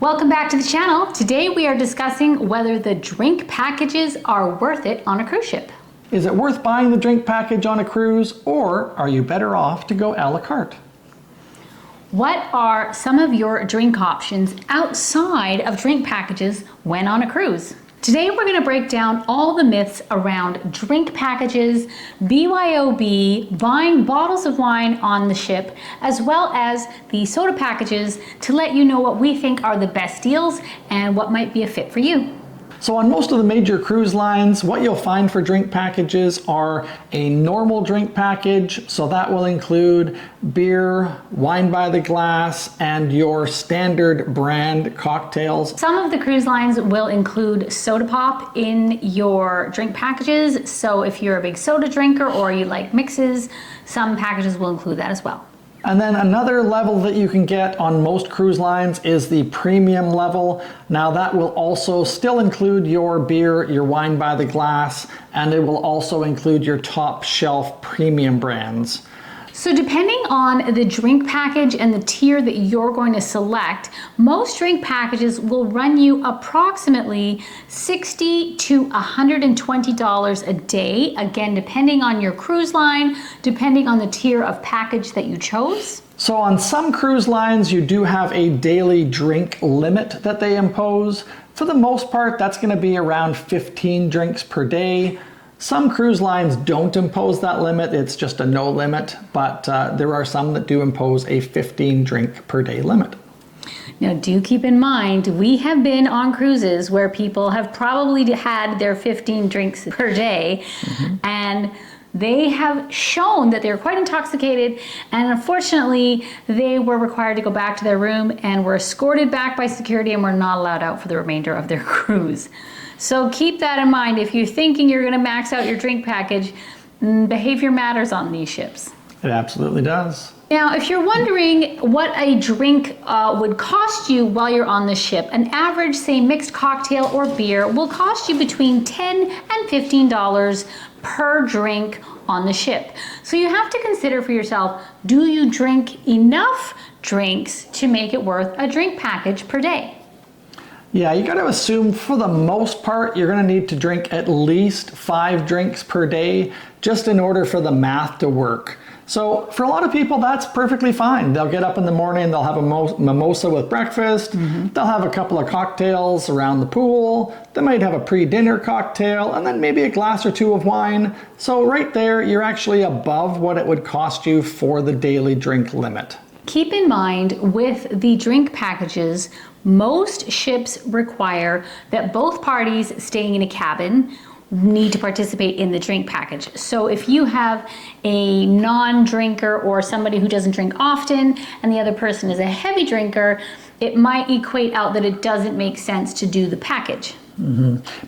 Welcome back to the channel. Today we are discussing whether the drink packages are worth it on a cruise ship. Is it worth buying the drink package on a cruise, or are you better off to go a la carte? What are some of your drink options outside of drink packages when on a cruise? Today we're going to break down all the myths around drink packages, BYOB, buying bottles of wine on the ship, as well as the soda packages to let you know what we think are the best deals and what might be a fit for you. So on most of the major cruise lines, what you'll find for drink packages are a normal drink package. So that will include beer, wine by the glass, and your standard brand cocktails. Some of the cruise lines will include soda pop in your drink packages. So if you're a big soda drinker or you like mixes, some packages will include that as well. And then another level that you can get on most cruise lines is the premium level. Now that will also still include your beer, your wine by the glass, and it will also include your top shelf premium brands. So depending on the drink package and the tier that you're going to select, most drink packages will run you approximately $60 to $120 a day. Again, depending on your cruise line, depending on the tier of package that you chose. So on some cruise lines, you do have a daily drink limit that they impose. For the most part, that's going to be around 15 drinks per day. Some cruise lines don't impose that limit, it's just a no limit, but there are some that do impose a 15 drink per day limit. Now do keep in mind, we have been on cruises where people have probably had their 15 drinks per day, and they have shown that they're quite intoxicated, and unfortunately they were required to go back to their room and were escorted back by security and were not allowed out for the remainder of their cruise. So keep that in mind if you're thinking you're going to max out your drink package. Behavior matters on these ships. It absolutely does. Now, if you're wondering what a drink would cost you while you're on the ship, an average, say, mixed cocktail or beer will cost you between $10 and $15 per drink on the ship. So you have to consider for yourself, do you drink enough drinks to make it worth a drink package per day? Yeah, you got to assume for the most part you're going to need to drink at least 5 drinks per day just in order for the math to work. So for a lot of people that's perfectly fine. They'll get up in the morning, they'll have a mimosa with breakfast, they'll have a couple of cocktails around the pool, they might have a pre-dinner cocktail, and then maybe a glass or two of wine. So right there you're actually above what it would cost you for the daily drink limit. Keep in mind with the drink packages, most ships require that both parties staying in a cabin need to participate in the drink package. So if you have a non-drinker or somebody who doesn't drink often and the other person is a heavy drinker, it might equate out that it doesn't make sense to do the package.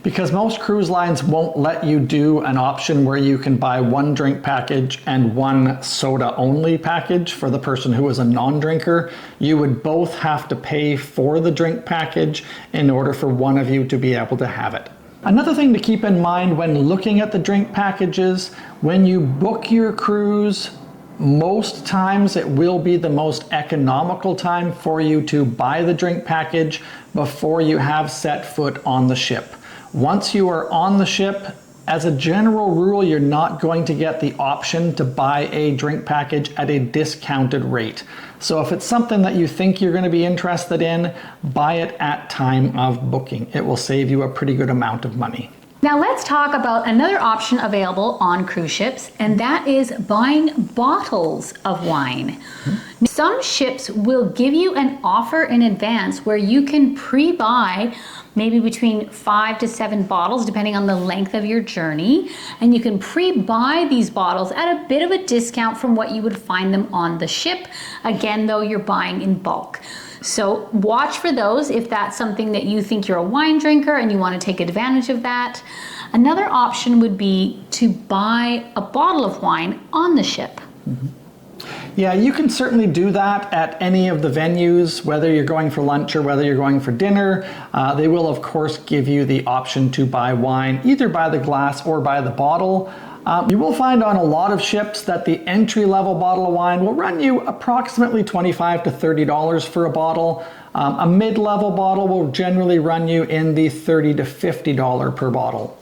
Because most cruise lines won't let you do an option where you can buy one drink package and one soda only package for the person who is a non-drinker. You would both have to pay for the drink package in order for one of you to be able to have it. Another thing to keep in mind when looking at the drink packages, when you book your cruise, most times it will be the most economical time for you to buy the drink package before you have set foot on the ship. Once you are on the ship, as a general rule, you're not going to get the option to buy a drink package at a discounted rate. So if it's something that you think you're going to be interested in, buy it at time of booking. It will save you a pretty good amount of money. Now let's talk about another option available on cruise ships, and that is buying bottles of wine. Some ships will give you an offer in advance where you can pre-buy maybe between 5 to 7 bottles depending on the length of your journey, and you can pre-buy these bottles at a bit of a discount from what you would find them on the ship, again though you're buying in bulk. So watch for those if that's something that you think you're a wine drinker and you want to take advantage of that. Another option would be to buy a bottle of wine on the ship. Yeah, you can certainly do that at any of the venues, whether you're going for lunch or whether you're going for dinner. They will, of course, give you the option to buy wine, either by the glass or by the bottle. You will find on a lot of ships that the entry-level bottle of wine will run you approximately $25 to $30 for a bottle. A mid-level bottle will generally run you in the $30 to $50 per bottle.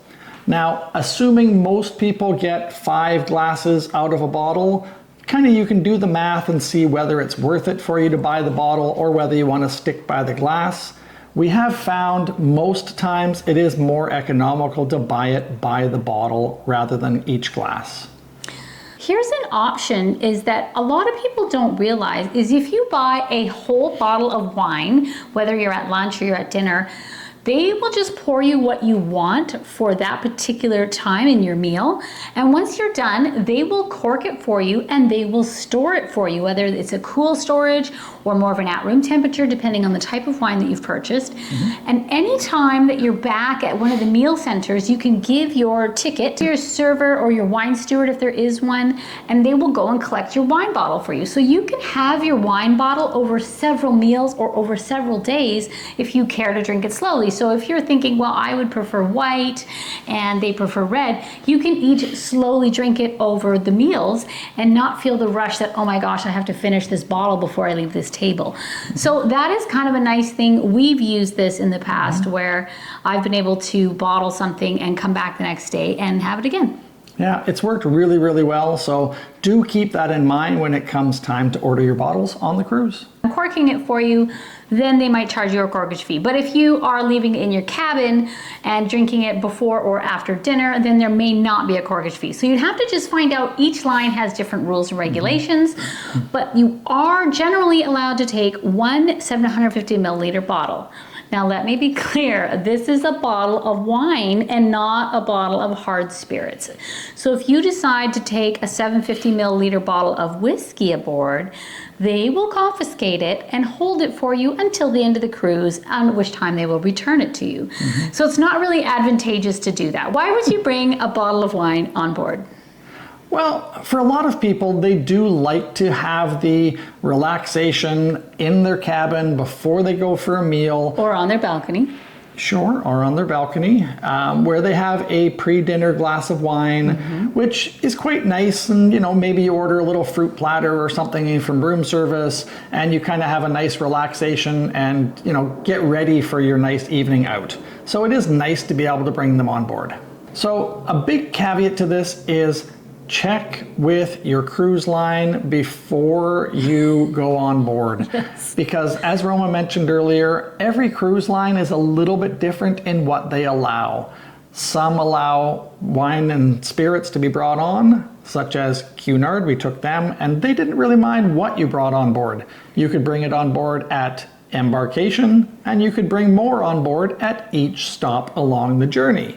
Now, assuming most people get 5 glasses out of a bottle, kind of you can do the math and see whether it's worth it for you to buy the bottle or whether you want to stick by the glass. We have found most times it is more economical to buy it by the bottle rather than each glass. Here's an option is that a lot of people don't realize is if you buy a whole bottle of wine, whether you're at lunch or you're at dinner, they will just pour you what you want for that particular time in your meal. And once you're done, they will cork it for you and they will store it for you, whether it's a cool storage or more of an at-room temperature, depending on the type of wine that you've purchased. And anytime that you're back at one of the meal centers, you can give your ticket to your server or your wine steward if there is one, and they will go and collect your wine bottle for you. So you can have your wine bottle over several meals or over several days if you care to drink it slowly. So if you're thinking, well, I would prefer white and they prefer red, you can each slowly drink it over the meals and not feel the rush that, oh my gosh, I have to finish this bottle before I leave this table. So that is kind of a nice thing. We've used this in the past where I've been able to bottle something and come back the next day and have it again. Yeah, it's worked really, really well. So do keep that in mind when it comes time to order your bottles on the cruise. Corking it for you, then they might charge you a corkage fee. But if you are leaving it in your cabin and drinking it before or after dinner, then there may not be a corkage fee. So you'd have to just find out, each line has different rules and regulations, but you are generally allowed to take one 750 milliliter bottle. Now let me be clear, this is a bottle of wine and not a bottle of hard spirits. So if you decide to take a 750 milliliter bottle of whiskey aboard, they will confiscate it and hold it for you until the end of the cruise, at which time they will return it to you. So it's not really advantageous to do that. Why would you bring a bottle of wine on board? Well, for a lot of people, they do like to have the relaxation in their cabin before they go for a meal. Or on their balcony. Sure, or on their balcony, where they have a pre-dinner glass of wine, which is quite nice. And, you know, maybe you order a little fruit platter or something from room service, and you kind of have a nice relaxation and, you know, get ready for your nice evening out. So it is nice to be able to bring them on board. So a big caveat to this is check with your cruise line before you go on board. Yes. Because as Roma mentioned earlier, every cruise line is a little bit different in what they allow. Some allow wine and spirits to be brought on, such as Cunard, we took them, and they didn't really mind what you brought on board. You could bring it on board at embarkation, and you could bring more on board at each stop along the journey.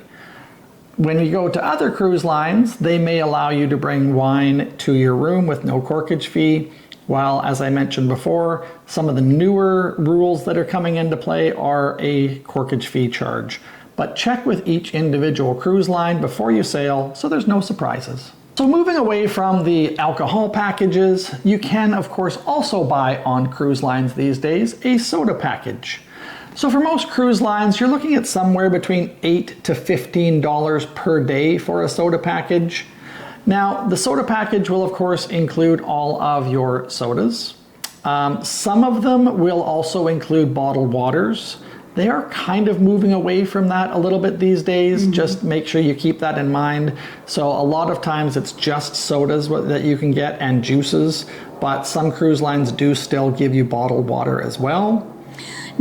When you go to other cruise lines, they may allow you to bring wine to your room with no corkage fee, while, as I mentioned before, some of the newer rules that are coming into play are a corkage fee charge. But check with each individual cruise line before you sail so there's no surprises. So moving away from the alcohol packages, you can of course also buy on cruise lines these days a soda package. So for most cruise lines, you're looking at somewhere between $8 to $15 per day for a soda package. Now, the soda package will of course include all of your sodas. Some of them will also include bottled waters. They are kind of moving away from that a little bit these days. Just make sure you keep that in mind. So a lot of times it's just sodas that you can get and juices, but some cruise lines do still give you bottled water as well.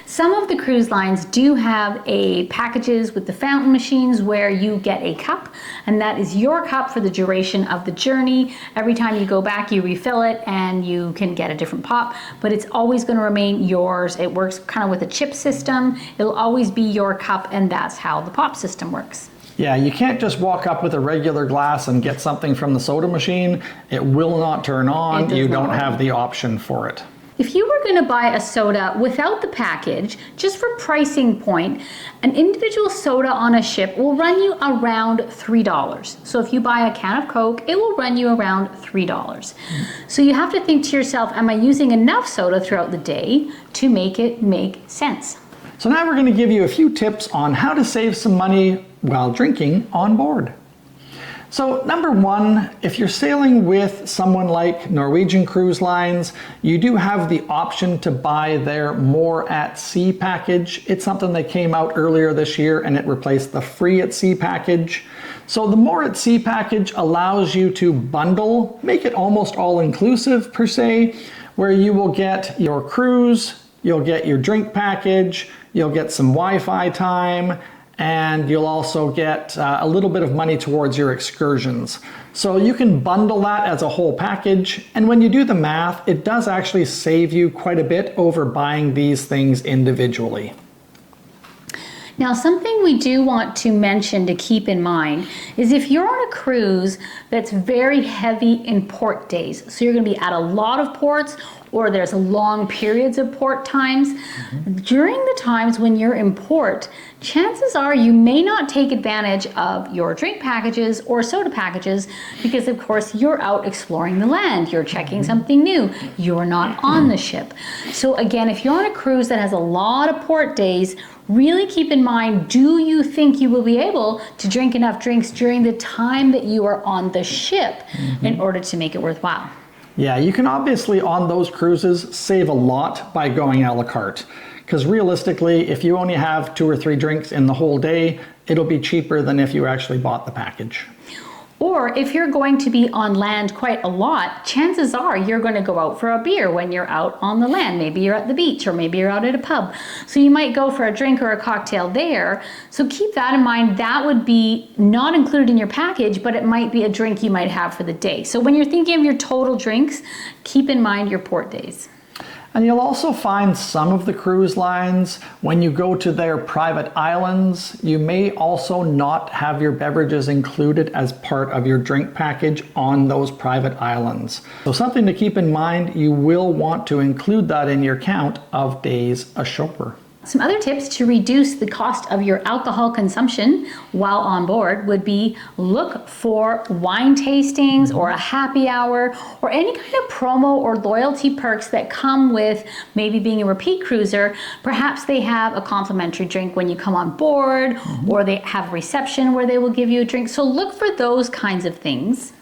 Some of the cruise lines do have packages with the fountain machines where you get a cup, and that is your cup for the duration of the journey. Every time you go back, you refill it and you can get a different pop, but it's always going to remain yours. It works kind of with a chip system. It'll always be your cup, and that's how the pop system works. Yeah, you can't just walk up with a regular glass and get something from the soda machine. It will not turn on. You don't have the option for it. If you were going to buy a soda without the package, just for pricing point, an individual soda on a ship will run you around $3. So if you buy a can of Coke, it will run you around $3. So you have to think to yourself, am I using enough soda throughout the day to make it make sense? So now we're going to give you a few tips on how to save some money while drinking on board. So number one, if you're sailing with someone like Norwegian Cruise Lines, you do have the option to buy their More at Sea package. It's something that came out earlier this year and it replaced the Free at Sea package. So the More at Sea package allows you to bundle, make it almost all-inclusive per se, where you will get your cruise, you'll get your drink package, you'll get some Wi-Fi time, and you'll also get a little bit of money towards your excursions. So you can bundle that as a whole package, and when you do the math, it does actually save you quite a bit over buying these things individually. Now, something we do want to mention to keep in mind is if you're on a cruise that's very heavy in port days, so you're going to be at a lot of ports or there's long periods of port times, during the times when you're in port, chances are you may not take advantage of your drink packages or soda packages because, of course, you're out exploring the land, you're checking something new, you're not on the ship. So again, if you're on a cruise that has a lot of port days, really keep in mind, do you think you will be able to drink enough drinks during the time that you are on the ship in order to make it worthwhile? Yeah, you can obviously on those cruises save a lot by going a la carte. Because realistically, if you only have 2 or 3 drinks in the whole day, it'll be cheaper than if you actually bought the package. Or if you're going to be on land quite a lot, chances are you're going to go out for a beer when you're out on the land. Maybe you're at the beach or maybe you're out at a pub. So you might go for a drink or a cocktail there. So keep that in mind. That would be not included in your package, but it might be a drink you might have for the day. So when you're thinking of your total drinks, keep in mind your port days. And you'll also find some of the cruise lines, when you go to their private islands, you may also not have your beverages included as part of your drink package on those private islands. So something to keep in mind, you will want to include that in your count of days ashore. Some other tips to reduce the cost of your alcohol consumption while on board would be look for wine tastings or a happy hour or any kind of promo or loyalty perks that come with maybe being a repeat cruiser. Perhaps they have a complimentary drink when you come on board or they have reception where they will give you a drink. So look for those kinds of things.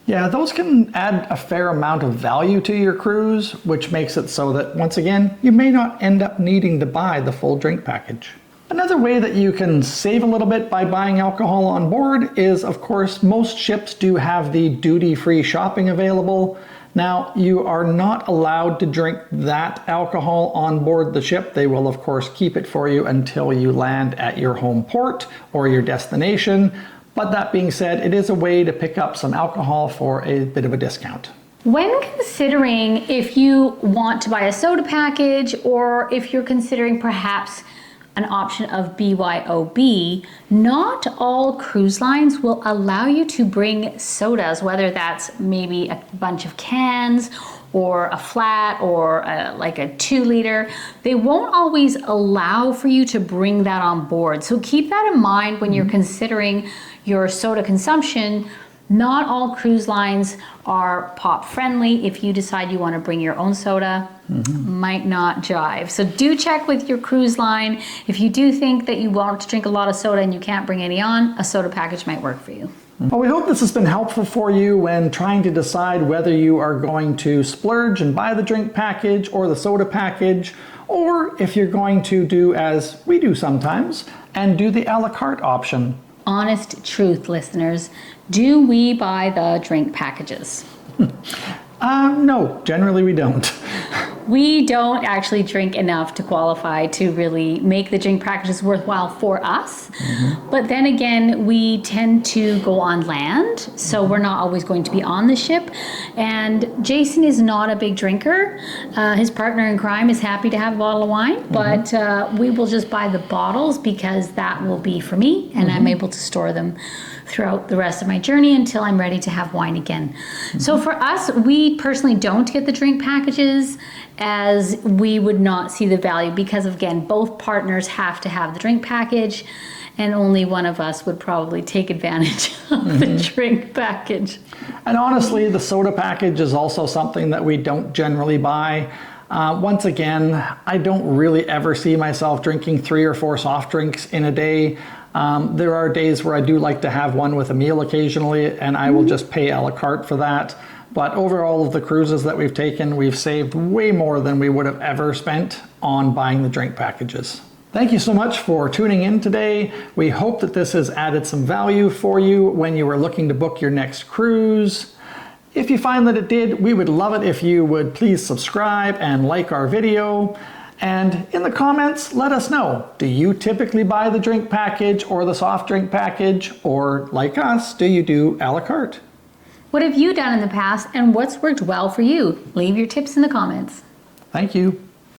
Yeah, those can add a fair amount of value to your cruise, which makes it so that, once again, you may not end up needing to buy the full drink package. Another way that you can save a little bit by buying alcohol on board is, of course, most ships do have the duty-free shopping available. Now, you are not allowed to drink that alcohol on board the ship. They will, of course, keep it for you until you land at your home port or your destination. But that being said, it is a way to pick up some alcohol for a bit of a discount. When considering if you want to buy a soda package or if you're considering perhaps an option of BYOB, not all cruise lines will allow you to bring sodas, whether that's maybe a bunch of cans or a flat or like a 2-liter. They won't always allow for you to bring that on board. So keep that in mind when you're considering your soda consumption. Not all cruise lines are pop friendly. If you decide you want to bring your own soda, might not jive. So do check with your cruise line. If you do think that you want to drink a lot of soda and you can't bring any on, a soda package might work for you. Well, we hope this has been helpful for you when trying to decide whether you are going to splurge and buy the drink package or the soda package, or if you're going to do as we do sometimes and do the a la carte option. Honest truth, listeners. Do we buy the drink packages? No, generally we don't. We don't actually drink enough to qualify to really make the drink packages worthwhile for us. But then again, we tend to go on land, so we're not always going to be on the ship. And Jason is not a big drinker. His partner in crime is happy to have a bottle of wine, but we will just buy the bottles because that will be for me, and I'm able to store them throughout the rest of my journey until I'm ready to have wine again. So for us, we personally don't get the drink packages as we would not see the value because, again, both partners have to have the drink package and only one of us would probably take advantage of the drink package. And honestly, the soda package is also something that we don't generally buy. Once again, I don't really ever see myself drinking 3 or 4 soft drinks in a day. There are days where I do like to have one with a meal occasionally, and I will just pay a la carte for that. But over all of the cruises that we've taken, we've saved way more than we would have ever spent on buying the drink packages. Thank you so much for tuning in today. We hope that this has added some value for you when you are looking to book your next cruise. If you find that it did, we would love it if you would please subscribe and like our video. And in the comments, let us know, do you typically buy the drink package or the soft drink package? Or like us, do you do a la carte? What have you done in the past and what's worked well for you? Leave your tips in the comments. Thank you.